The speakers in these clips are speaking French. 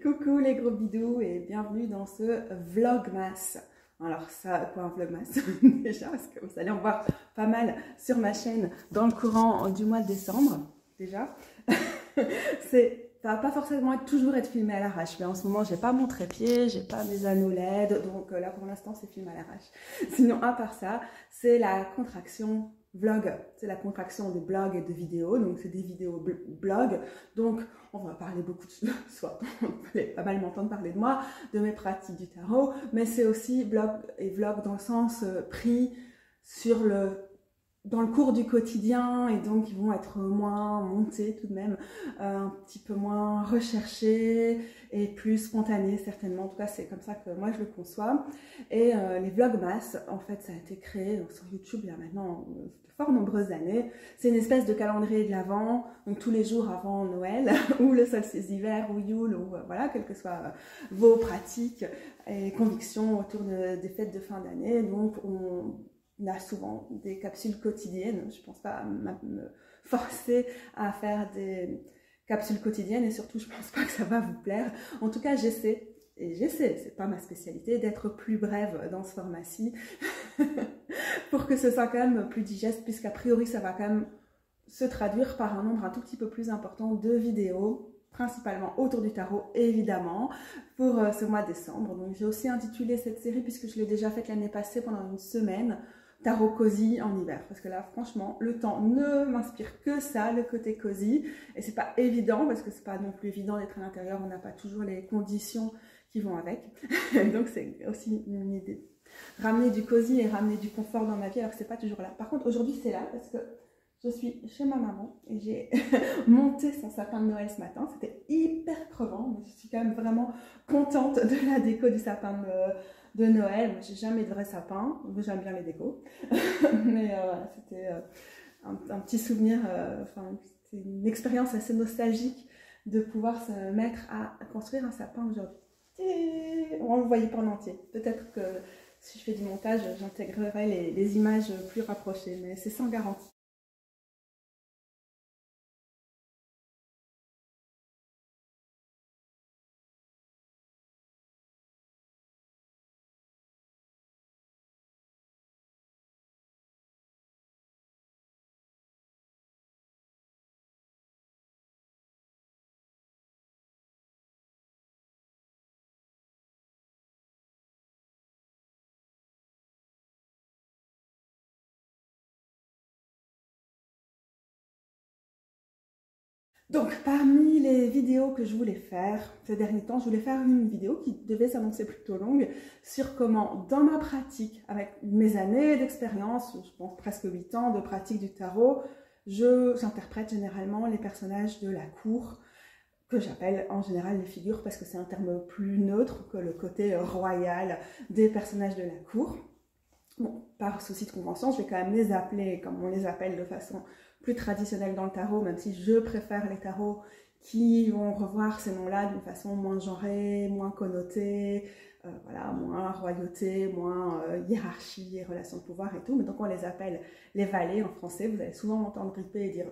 Coucou les gros bidous et bienvenue dans ce Vlogmas. Alors ça, quoi un Vlogmas déjà, parce que vous allez en voir pas mal sur ma chaîne dans le courant du mois de décembre, déjà. Ça va pas forcément toujours être filmé à l'arrache, mais en ce moment j'ai pas mon trépied, j'ai pas mes anneaux LED, donc là pour l'instant c'est filmé à l'arrache. Sinon à part ça, c'est la contraction vlog, c'est la contraction des blogs et de vidéos, donc c'est des vidéos blogs, donc on va parler beaucoup de soit vous allez pas mal m'entendre parler de moi, de mes pratiques du tarot, mais c'est aussi blog et vlog dans le sens pris sur dans le cours du quotidien, et donc ils vont être moins montés tout de même, un petit peu moins recherchés et plus spontanés certainement. En tout cas c'est comme ça que moi je le conçois. Et les vlogmas, en fait ça a été créé sur YouTube il y a maintenant de fort nombreuses années. C'est une espèce de calendrier de l'Avent, donc tous les jours avant Noël ou le solstice d'hiver ou Yule, ou voilà, quelles que soient vos pratiques et convictions autour des fêtes de fin d'année. Donc on a souvent des capsules quotidiennes. Je ne pense pas me forcer à faire des capsules quotidiennes, et surtout je ne pense pas que ça va vous plaire. En tout cas j'essaie, c'est pas ma spécialité, d'être plus brève dans ce format-ci pour que ce soit quand même plus digeste, puisqu'a priori ça va quand même se traduire par un nombre un tout petit peu plus important de vidéos, principalement autour du tarot évidemment, pour ce mois de décembre. Donc j'ai aussi intitulé cette série, puisque je l'ai déjà faite l'année passée pendant une semaine, Tarot cosy en hiver, parce que là franchement le temps ne m'inspire que ça, le côté cosy, et c'est pas évident parce que c'est pas non plus évident d'être à l'intérieur, on n'a pas toujours les conditions qui vont avec. Donc c'est aussi une idée, ramener du cosy et ramener du confort dans ma vie, alors que c'est pas toujours là. Par contre aujourd'hui c'est là parce que je suis chez ma maman et j'ai monté son sapin de Noël ce matin. C'était hyper crevant, mais je suis quand même vraiment contente de la déco du sapin de Noël. Moi, j'ai jamais de vrai sapin, j'aime bien les décos. Mais c'était un petit souvenir, c'était une expérience assez nostalgique de pouvoir se mettre à construire un sapin aujourd'hui. On le voyait pas en entier. Peut-être que si je fais du montage, j'intégrerai les images plus rapprochées, mais c'est sans garantie. Donc, parmi les vidéos que je voulais faire ces derniers temps, je voulais faire une vidéo qui devait s'annoncer plutôt longue sur comment, dans ma pratique, avec mes années d'expérience, je pense presque 8 ans de pratique du tarot, j'interprète généralement les personnages de la cour, que j'appelle en général les figures, parce que c'est un terme plus neutre que le côté royal des personnages de la cour. Bon, par souci de convention, je vais quand même les appeler comme on les appelle de façon plus traditionnelle dans le tarot, même si je préfère les tarots qui vont revoir ces noms-là d'une façon moins genrée, moins connotée, voilà, moins royauté, moins hiérarchie et relations de pouvoir et tout. Mais donc on les appelle les valets en français. Vous allez souvent m'entendre ripper et dire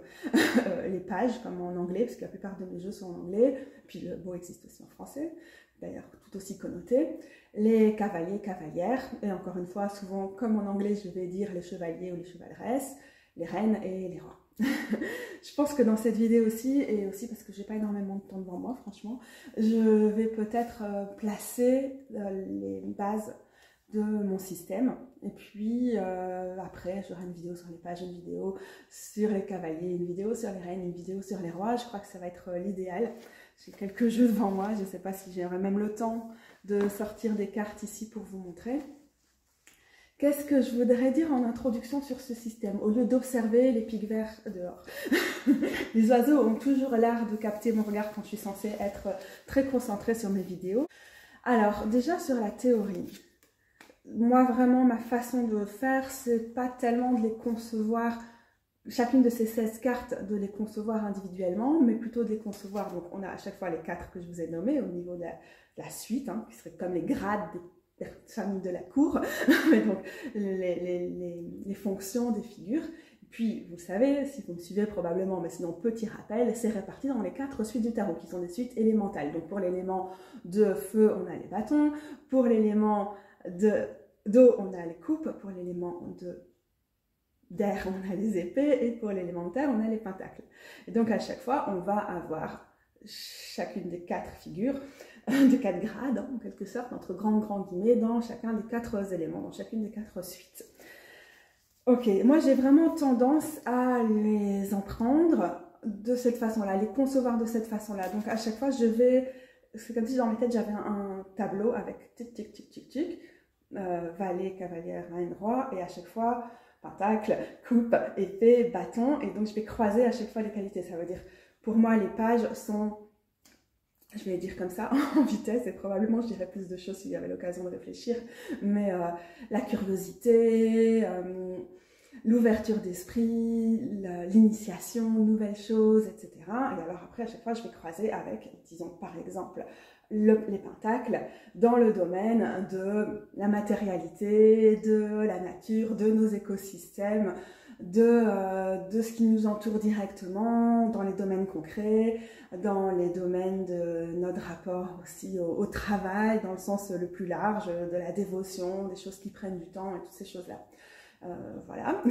les pages comme en anglais, parce que la plupart de mes jeux sont en anglais. Puis le mot existe aussi en français, d'ailleurs tout aussi connoté. Les cavaliers, cavalières, et encore une fois, souvent comme en anglais je vais dire les chevaliers ou les chevaleresses, les reines et les rois. Je pense que dans cette vidéo aussi, et aussi parce que j'ai pas énormément de temps devant moi franchement, je vais peut-être placer les bases de mon système, et puis après j'aurai une vidéo sur les pages, une vidéo sur les cavaliers, une vidéo sur les reines, une vidéo sur les rois. Je crois que ça va être l'idéal. J'ai quelques jeux devant moi, je ne sais pas si j'aurai même le temps de sortir des cartes ici pour vous montrer. Qu'est-ce que je voudrais dire en introduction sur ce système, au lieu d'observer les pics verts dehors? Les oiseaux ont toujours l'art de capter mon regard quand je suis censée être très concentrée sur mes vidéos. Alors, déjà sur la théorie, moi vraiment ma façon de faire, c'est pas tellement de les concevoir, chacune de ces 16 cartes, de les concevoir individuellement, mais plutôt de les concevoir, donc on a à chaque fois les 4 que je vous ai nommés au niveau de la suite, hein, qui seraient comme les grades des personnes de la cour, mais donc les fonctions des figures. Puis, vous savez, si vous me suivez probablement, mais sinon, petit rappel, c'est réparti dans les 4 suites du tarot, qui sont des suites élémentales. Donc, pour l'élément de feu, on a les bâtons. Pour l'élément d'eau, on a les coupes. Pour l'élément d'air, on a les épées. Et pour l'élément de terre, on a les pentacles. Et donc, à chaque fois, on va avoir chacune des 4 figures, des 4 grades, en quelque sorte, entre grands guillemets, dans chacun des 4 éléments, dans chacune des 4 suites. Ok, moi j'ai vraiment tendance à les en prendre de cette façon-là, les concevoir de cette façon-là. Donc à chaque fois, c'est comme si dans ma tête j'avais un tableau avec tic, tic, tic, tic, tic, valet, cavalière, reine, roi, et à chaque fois, pentacle, coupe, épée, bâton, et donc je vais croiser à chaque fois les qualités. Ça veut dire, pour moi, les pages sont, je vais les dire comme ça, en vitesse, et probablement je dirais plus de choses s'il y avait l'occasion de réfléchir, mais la curiosité, l'ouverture d'esprit, l'initiation, nouvelles choses, etc. Et alors après, à chaque fois, je vais croiser avec, disons par exemple, les pentacles dans le domaine de la matérialité, de la nature, de nos écosystèmes, de ce qui nous entoure directement, dans les domaines concrets, dans les domaines de notre rapport aussi au travail, dans le sens le plus large, de la dévotion, des choses qui prennent du temps et toutes ces choses-là. Voilà.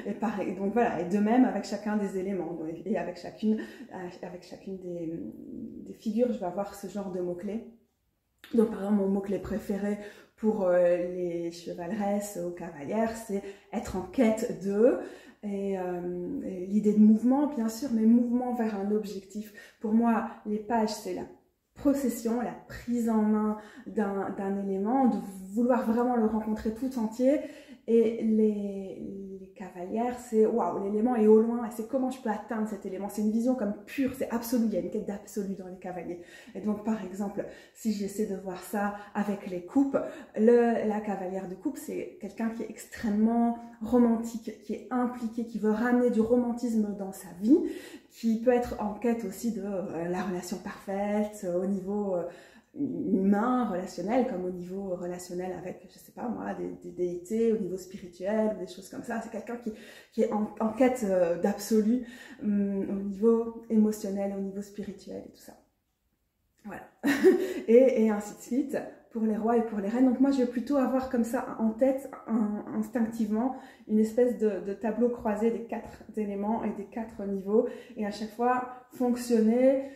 Et pareil, donc voilà, et de même avec chacun des éléments, et avec chacune des figures, je vais avoir ce genre de mots-clés. Donc par exemple, mon mot-clé préféré pour les chevaleresses ou cavalières, c'est être en quête de, et l'idée de mouvement, bien sûr, mais mouvement vers un objectif. Pour moi, les pages, c'est la possession, la prise en main d'un élément, de vouloir vraiment le rencontrer tout entier. Et les cavalières, c'est waouh, l'élément est au loin, et c'est comment je peux atteindre cet élément. C'est une vision comme pure, c'est absolu, il y a une quête d'absolu dans les cavaliers. Et donc, par exemple, si j'essaie de voir ça avec les coupes, la cavalière de coupe, c'est quelqu'un qui est extrêmement romantique, qui est impliqué, qui veut ramener du romantisme dans sa vie, qui peut être en quête aussi de la relation parfaite, au niveau humain, relationnel, comme au niveau relationnel avec, je sais pas moi, des déités, au niveau spirituel, des choses comme ça. C'est quelqu'un qui est en quête d'absolu au niveau émotionnel, au niveau spirituel et tout ça. Voilà. et ainsi de suite pour les rois et pour les reines. Donc moi, je vais plutôt avoir comme ça en tête, instinctivement, une espèce de tableau croisé des 4 éléments et des 4 niveaux, et à chaque fois fonctionner.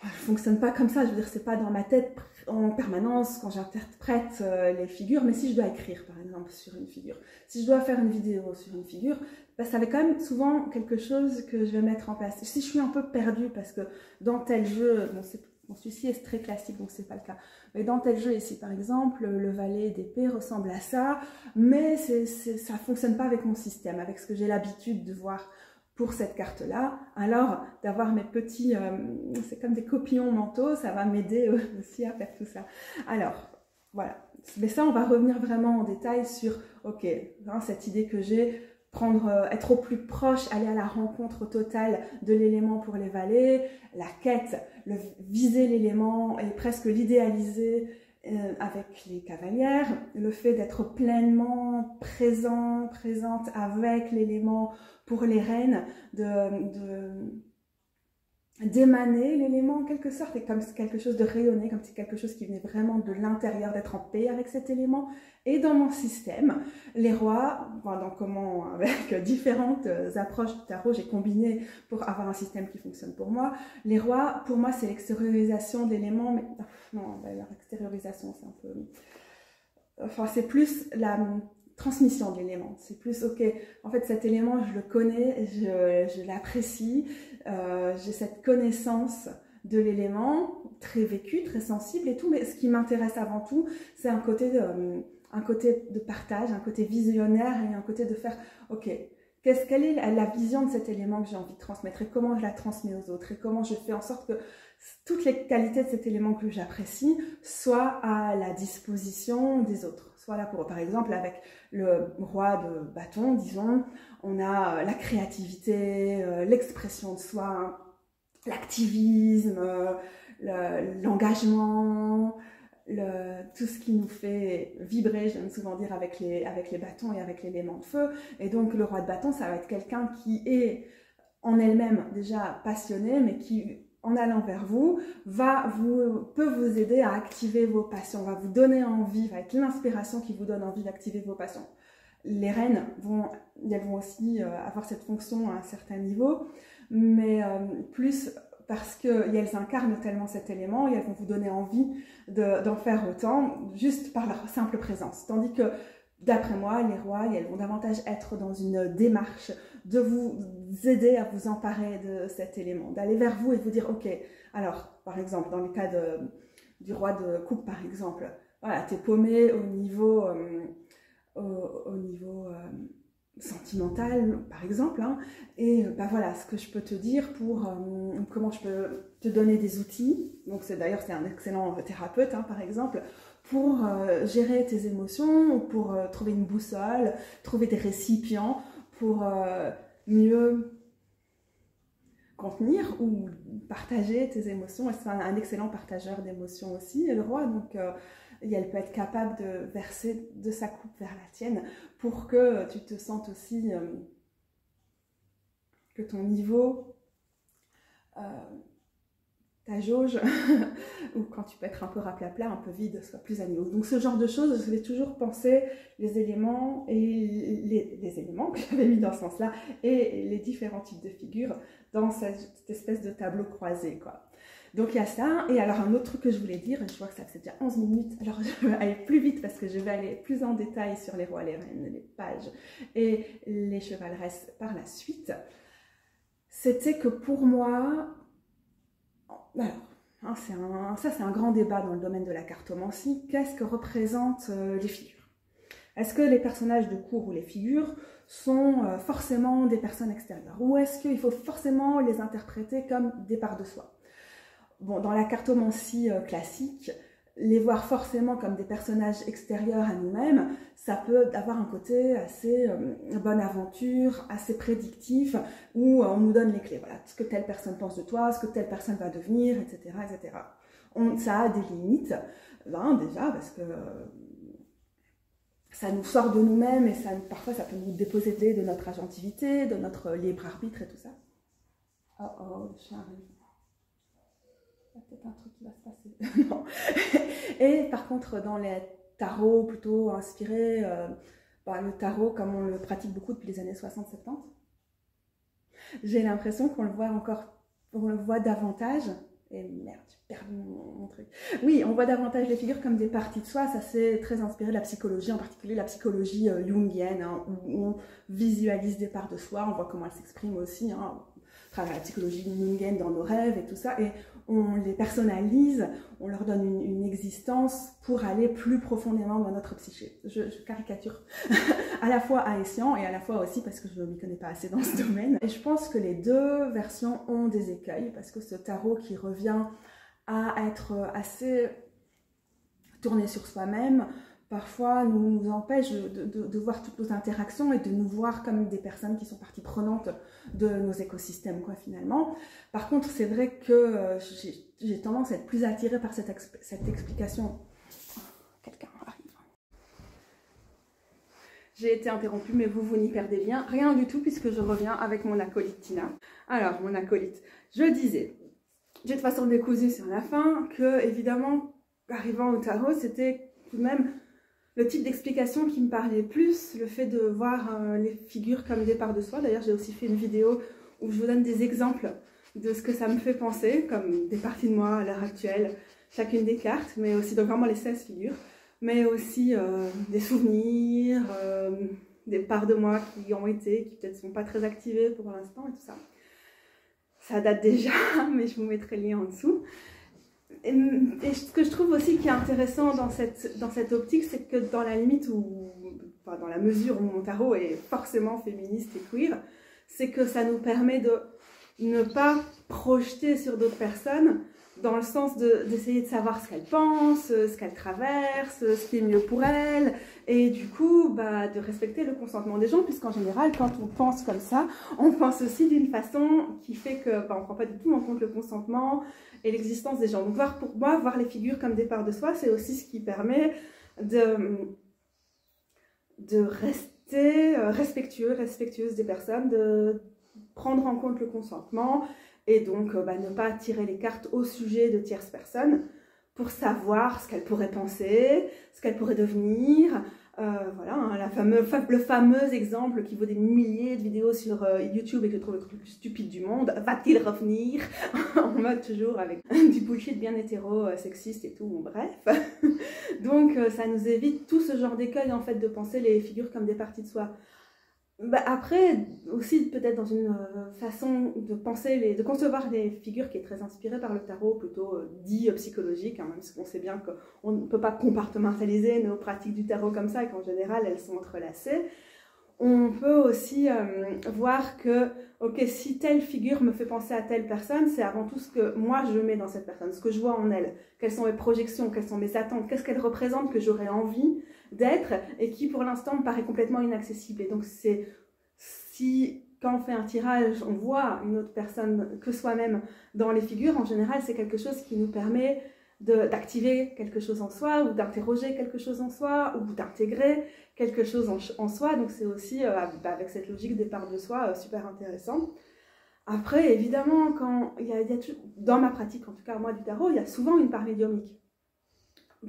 Je ne fonctionne pas comme ça, je veux dire, c'est pas dans ma tête en permanence quand j'interprète les figures, mais si je dois écrire par exemple sur une figure, si je dois faire une vidéo sur une figure, ben, ça va quand même souvent quelque chose que je vais mettre en place. Si je suis un peu perdue parce que dans tel jeu, bon celui-ci est très classique donc c'est pas le cas, mais dans tel jeu ici par exemple, le valet d'épée ressemble à ça, mais ça fonctionne pas avec mon système, avec ce que j'ai l'habitude de voir pour cette carte-là, alors d'avoir mes petits, c'est comme des copillons mentaux, ça va m'aider aussi à faire tout ça. Alors, voilà. Mais ça, on va revenir vraiment en détail sur, ok, hein, cette idée que j'ai, être au plus proche, aller à la rencontre totale de l'élément pour les valets, la quête, viser l'élément et presque l'idéaliser avec les cavalières, le fait d'être pleinement présente avec l'élément pour les reines, d'émaner l'élément en quelque sorte, et comme quelque chose de rayonné, comme c'est quelque chose qui venait vraiment de l'intérieur, d'être en paix avec cet élément. Et dans mon système, les rois, donc comment, avec différentes approches du tarot, j'ai combiné pour avoir un système qui fonctionne pour moi. Les rois, pour moi, c'est l'extériorisation de l'élément, mais non, leur extériorisation, c'est un peu... Enfin, c'est plus la transmission de l'élément. C'est plus, ok, en fait, cet élément, je le connais, je l'apprécie, j'ai cette connaissance de l'élément, très vécu, très sensible et tout, mais ce qui m'intéresse avant tout, c'est un côté de partage, un côté visionnaire et un côté de faire, ok, quelle est la vision de cet élément que j'ai envie de transmettre et comment je la transmets aux autres et comment je fais en sorte que toutes les qualités de cet élément que j'apprécie soient à la disposition des autres. Soit là pour, par exemple, avec le roi de bâton, disons, on a la créativité, l'expression de soi, l'activisme, l'engagement, tout ce qui nous fait vibrer, j'aime souvent dire, avec les bâtons et avec l'élément de feu. Et donc le roi de bâton, ça va être quelqu'un qui est en elle-même déjà passionnée, mais qui, en allant vers vous, peut vous aider à activer vos passions, va vous donner envie, va être l'inspiration qui vous donne envie d'activer vos passions. Les reines elles vont aussi avoir cette fonction à un certain niveau, mais plus parce qu'elles incarnent tellement cet élément et elles vont vous donner envie d'en faire autant, juste par leur simple présence. Tandis que, d'après moi, les rois, elles vont davantage être dans une démarche de vous aider à vous emparer de cet élément, d'aller vers vous et de vous dire, ok, alors, par exemple, dans le cas du roi de coupe, par exemple, voilà, t'es paumé au niveau sentimental, par exemple, hein, et voilà ce que je peux te dire pour comment je peux te donner des outils. Donc d'ailleurs c'est un excellent thérapeute, hein, par exemple, pour gérer tes émotions, pour trouver une boussole, trouver des récipients pour mieux contenir ou partager tes émotions. Et c'est un excellent partageur d'émotions aussi, le roi, donc elle peut être capable de verser de sa coupe vers la tienne pour que tu te sentes aussi, que ton niveau, ta jauge, ou quand tu peux être un peu raplapla, un peu vide, soit plus à niveau. Donc ce genre de choses, je vais toujours penser les éléments et les éléments que j'avais mis dans ce sens-là et les différents types de figures dans cette espèce de tableau croisé, quoi. Donc il y a ça, et alors un autre truc que je voulais dire, je vois que ça fait déjà 11 minutes, alors je vais aller plus vite parce que je vais aller plus en détail sur les rois, les reines, les pages et les chevaleresses par la suite. C'était que pour moi, alors, ça c'est un grand débat dans le domaine de la cartomancie, qu'est-ce que représentent les figures? Est-ce que les personnages de cour ou les figures sont forcément des personnes extérieures? Ou est-ce qu'il faut forcément les interpréter comme des parts de soi? Bon, dans la cartomancie classique, les voir forcément comme des personnages extérieurs à nous-mêmes, ça peut avoir un côté assez bonne aventure, assez prédictif, où on nous donne les clés. Voilà, ce que telle personne pense de toi, ce que telle personne va devenir, etc. etc. Ça a des limites, hein, déjà, parce que ça nous sort de nous-mêmes et parfois ça peut nous déposséder de notre agentivité, de notre libre arbitre et tout ça. Oh oh, le chien arrive. Il y a peut-être un truc qui va se passer. Non. Et par contre, dans les tarots plutôt inspirés, le tarot comme on le pratique beaucoup depuis les années 60-70, j'ai l'impression qu'on le voit davantage. Et merde, j'ai perdu mon truc. Oui, on voit davantage les figures comme des parties de soi. Ça, c'est très inspiré de la psychologie, en particulier la psychologie jungienne, hein, où on visualise des parts de soi, on voit comment elles s'expriment aussi, hein, à travers la psychologie jungienne dans nos rêves et tout ça. Et on les personnalise, on leur donne une existence pour aller plus profondément dans notre psyché. Je caricature à la fois à escient et à la fois aussi parce que je ne m'y connais pas assez dans ce domaine. Et je pense que les deux versions ont des écueils parce que ce tarot qui revient à être assez tourné sur soi-même, parfois nous empêche de voir toutes nos interactions et de nous voir comme des personnes qui sont partie prenante de nos écosystèmes, quoi, finalement. Par contre, c'est vrai que j'ai tendance à être plus attirée par cette explication. Quelqu'un arrive. J'ai été interrompue, mais vous n'y perdez rien du tout, puisque je reviens avec mon acolyte Tina. Alors, mon acolyte, je disais, j'ai de façon décousue sur la fin, que, évidemment, arrivant au tarot, c'était tout de même le type d'explication qui me parlait plus, le fait de voir les figures comme des parts de soi. D'ailleurs, j'ai aussi fait une vidéo où je vous donne des exemples de ce que ça me fait penser, comme des parties de moi à l'heure actuelle, chacune des cartes, mais aussi donc vraiment les 16 figures, mais aussi des souvenirs, des parts de moi qui ont été, qui peut-être ne sont pas très activées pour l'instant et tout ça. Ça date déjà, mais je vous mettrai le lien en dessous. Et ce que je trouve aussi qui est intéressant dans cette optique, c'est que dans la limite enfin dans la mesure où mon tarot est forcément féministe et queer, c'est que ça nous permet de ne pas projeter sur d'autres personnes dans le sens d'essayer de savoir ce qu'elle pense, ce qu'elle traverse, ce qui est mieux pour elle, et du coup, de respecter le consentement des gens, puisqu'en général, quand on pense comme ça, on pense aussi d'une façon qui fait que on ne prend pas du tout en compte le consentement et l'existence des gens. Donc pour moi, voir les figures comme des parts de soi, c'est aussi ce qui permet de rester respectueuse des personnes, de prendre en compte le consentement, et donc ne pas tirer les cartes au sujet de tierces personnes pour savoir ce qu'elles pourraient penser, ce qu'elles pourraient devenir. Voilà, hein, le fameux exemple qui vaut des milliers de vidéos sur YouTube et que je trouve le truc le plus stupide du monde, va-t-il revenir? En mode toujours avec du bullshit bien hétéro, sexiste et tout, bon, bref. Donc ça nous évite tout ce genre d'écueil en fait de penser les figures comme des parties de soi. Après, aussi peut-être dans une façon de penser, de concevoir les figures qui est très inspirée par le tarot, plutôt dit psychologique, hein, même si on sait bien qu'on ne peut pas compartimentaliser nos pratiques du tarot comme ça, et qu'en général elles sont entrelacées. On peut aussi voir que, ok, si telle figure me fait penser à telle personne, c'est avant tout ce que moi je mets dans cette personne, ce que je vois en elle, quelles sont mes projections, quelles sont mes attentes, qu'est-ce qu'elle représente que j'aurais envie d'être et qui pour l'instant me paraît complètement inaccessible. Et donc c'est, si quand on fait un tirage, on voit une autre personne que soi-même dans les figures, en général c'est quelque chose qui nous permet d'activer quelque chose en soi, ou d'interroger quelque chose en soi, ou d'intégrer quelque chose en soi. Donc c'est aussi, avec cette logique des parts de soi, super intéressant. Après, évidemment, dans ma pratique, en tout cas moi du tarot, il y a souvent une part médiumnique.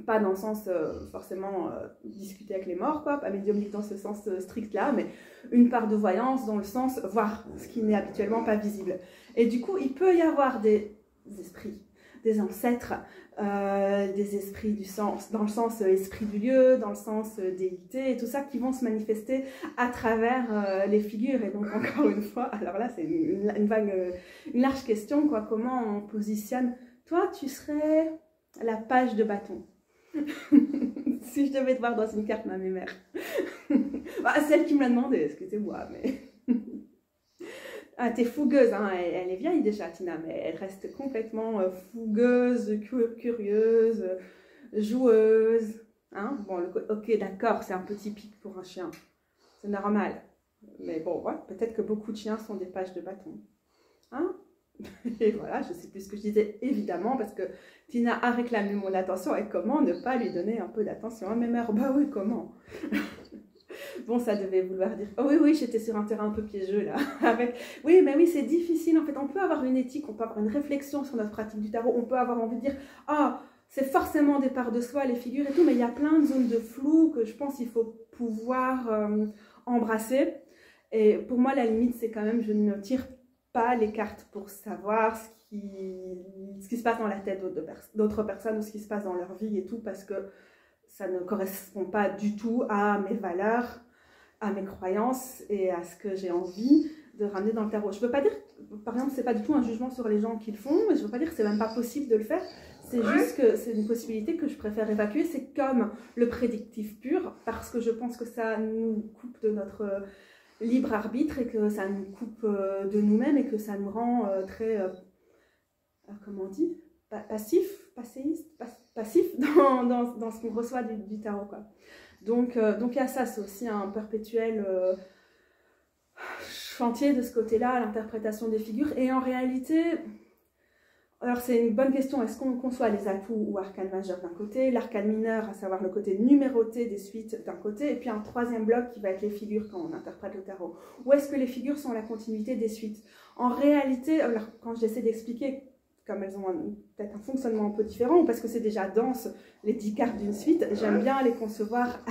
Pas dans le sens forcément discuter avec les morts, quoi, pas médiumnique dans ce sens strict-là, mais une part de voyance dans le sens voir ce qui n'est habituellement pas visible. Et du coup, il peut y avoir des esprits, des ancêtres, des esprits du sens, dans le sens esprit du lieu, dans le sens déité, et tout ça qui vont se manifester à travers les figures. Et donc encore une fois, alors là c'est une large question, quoi, comment on positionne. Toi, tu serais la page de bâton. Si je devais te voir dans une carte, ma mère. Celle qui me l'a demandé, excusez-moi, mais... Ah, t'es fougueuse, hein. Elle est vieille déjà, Tina, mais elle reste complètement fougueuse, curieuse, joueuse. Hein? Bon, ok, d'accord, c'est un peu typique pour un chien. C'est normal. Mais bon, ouais, peut-être que beaucoup de chiens sont des pages de bâton. Hein? Et voilà, je sais plus ce que je disais, évidemment, parce que Tina a réclamé mon attention, et comment ne pas lui donner un peu d'attention à mes mères? Bah oui, comment? Bon, ça devait vouloir dire... Oh oui, j'étais sur un terrain un peu piégeux, là. Oui, mais oui, c'est difficile, en fait. On peut avoir une éthique, on peut avoir une réflexion sur notre pratique du tarot, on peut avoir envie de dire, ah, c'est forcément des parts de soi, les figures et tout, mais il y a plein de zones de flou que je pense qu'il faut pouvoir embrasser. Et pour moi, la limite, c'est quand même, je ne tire pas les cartes pour savoir ce qui se passe dans la tête d'autres personnes, ou ce qui se passe dans leur vie et tout, parce que ça ne correspond pas du tout à mes valeurs, à mes croyances et à ce que j'ai envie de ramener dans le tarot. Je ne veux pas dire, par exemple, c'est pas du tout un jugement sur les gens qui le font, et je ne veux pas dire que c'est même pas possible de le faire, c'est juste que c'est une possibilité que je préfère évacuer. C'est comme le prédictif pur, parce que je pense que ça nous coupe de notre libre arbitre, et que ça nous coupe de nous-mêmes, et que ça nous rend très, comment on dit, passif dans ce qu'on reçoit du tarot, quoi. Donc il y a ça, c'est aussi un perpétuel chantier de ce côté-là, l'interprétation des figures. Et en réalité, alors c'est une bonne question, est-ce qu'on conçoit les atouts ou arcanes majeurs d'un côté, l'arcane mineur, à savoir le côté numéroté des suites d'un côté, et puis un troisième bloc qui va être les figures quand on interprète le tarot. Ou est-ce que les figures sont la continuité des suites? En réalité, alors quand j'essaie d'expliquer, comme elles ont peut-être un fonctionnement un peu différent, ou parce que c'est déjà dense, les 10 cartes d'une suite, j'aime bien les concevoir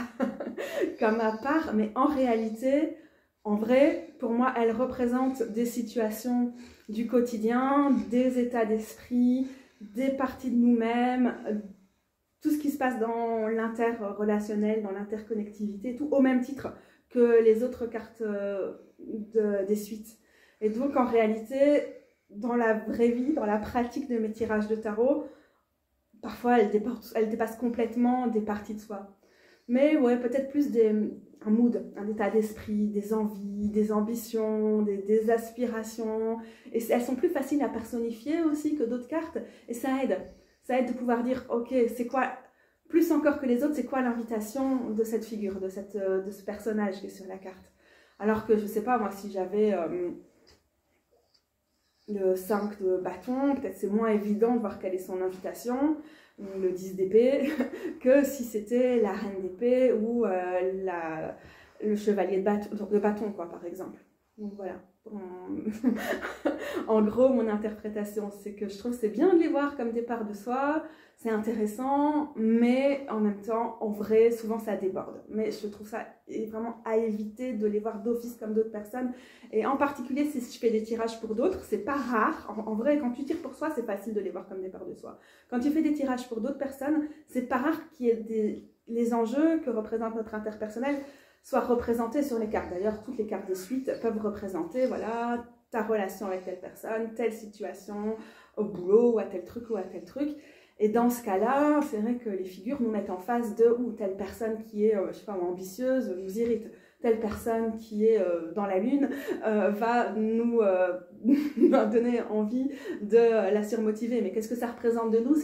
comme à part, mais en réalité, en vrai, pour moi, elles représentent des situations du quotidien, des états d'esprit, des parties de nous-mêmes, tout ce qui se passe dans l'interrelationnel, dans l'interconnectivité, tout au même titre que les autres cartes des suites. Et donc, en réalité, dans la vraie vie, dans la pratique de mes tirages de tarot, parfois elles dépassent complètement des parties de soi. Mais ouais, peut-être plus un mood, un état d'esprit, des envies, des ambitions, des aspirations. Et elles sont plus faciles à personnifier aussi que d'autres cartes. Et ça aide. Ça aide de pouvoir dire, ok, c'est quoi, plus encore que les autres, c'est quoi l'invitation de cette figure, de ce personnage qui est sur la carte. Alors que, je sais pas, moi, si j'avais le 5 de bâton, peut-être c'est moins évident de voir quelle est son invitation, ou le 10 d'épée, que si c'était la reine d'épée ou le chevalier de bâton, quoi, par exemple. Donc voilà. En gros, mon interprétation, c'est que je trouve que c'est bien de les voir comme des parts de soi, c'est intéressant, mais en même temps, en vrai, souvent ça déborde. Mais je trouve ça vraiment à éviter de les voir d'office comme d'autres personnes. Et en particulier, si je fais des tirages pour d'autres, c'est pas rare. En vrai, quand tu tires pour soi, c'est facile de les voir comme des parts de soi. Quand tu fais des tirages pour d'autres personnes, c'est pas rare qu'il y ait les enjeux que représente notre interpersonnel soient représentés sur les cartes. D'ailleurs, toutes les cartes de suite peuvent représenter, voilà, ta relation avec telle personne, telle situation au boulot, ou à tel truc, ou à tel truc. Et dans ce cas-là, c'est vrai que les figures nous mettent en face de telle personne qui est, je sais pas, ambitieuse, nous irrite. Telle personne qui est dans la lune va nous donner envie de la surmotiver. Mais qu'est-ce que ça représente de nous?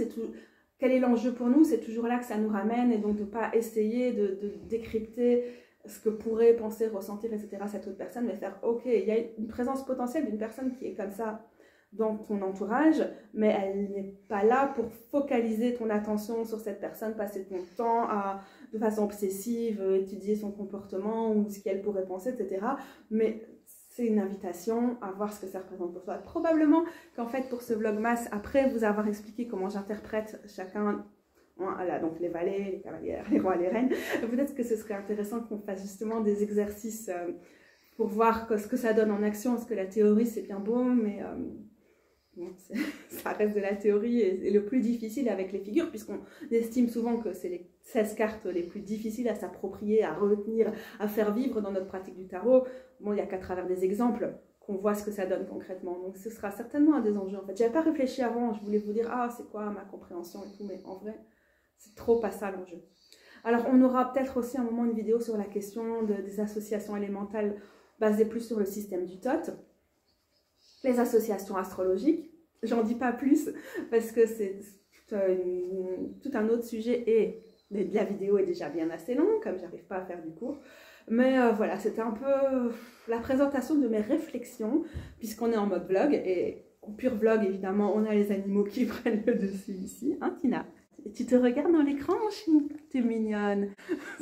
Quel est l'enjeu pour nous? C'est toujours là que ça nous ramène, et donc de ne pas essayer de décrypter ce que pourrait penser, ressentir, etc. cette autre personne, mais faire, ok, il y a une présence potentielle d'une personne qui est comme ça dans ton entourage, mais elle n'est pas là pour focaliser ton attention sur cette personne, passer ton temps de façon obsessive, étudier son comportement ou ce qu'elle pourrait penser, etc. Mais c'est une invitation à voir ce que ça représente pour toi. Probablement qu'en fait, pour ce vlogmas, après vous avoir expliqué comment j'interprète chacun, voilà, donc les valets, les cavalières, les rois, les reines, peut-être que ce serait intéressant qu'on fasse justement des exercices pour voir ce que ça donne en action, parce que la théorie c'est bien beau, mais bon, ça reste de la théorie, et le plus difficile avec les figures, puisqu'on estime souvent que c'est les 16 cartes les plus difficiles à s'approprier, à retenir, à faire vivre dans notre pratique du tarot. Bon, il n'y a qu'à travers des exemples qu'on voit ce que ça donne concrètement, donc ce sera certainement un des enjeux. En fait, j'avais pas réfléchi avant, je voulais vous dire, ah, c'est quoi ma compréhension et tout, mais en vrai, c'est trop pas ça l'enjeu. Alors, on aura peut-être aussi un moment une vidéo sur la question des associations élémentales basées plus sur le système du Thoth, les associations astrologiques. J'en dis pas plus parce que c'est tout un autre sujet, et la vidéo est déjà bien assez longue, comme j'arrive pas à faire du cours. Mais voilà, c'était un peu la présentation de mes réflexions, puisqu'on est en mode vlog, et en pur vlog, évidemment, on a les animaux qui prennent le dessus ici, hein Tina? Et tu te regardes dans l'écran, t'es mignonne.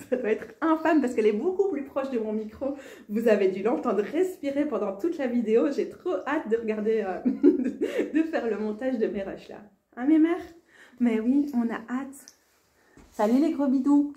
Ça doit être infâme parce qu'elle est beaucoup plus proche de mon micro. Vous avez dû l'entendre respirer pendant toute la vidéo. J'ai trop hâte de regarder, de faire le montage de mes rushs là. Hein mes mères? Mais oui, on a hâte. Salut les gros bidous.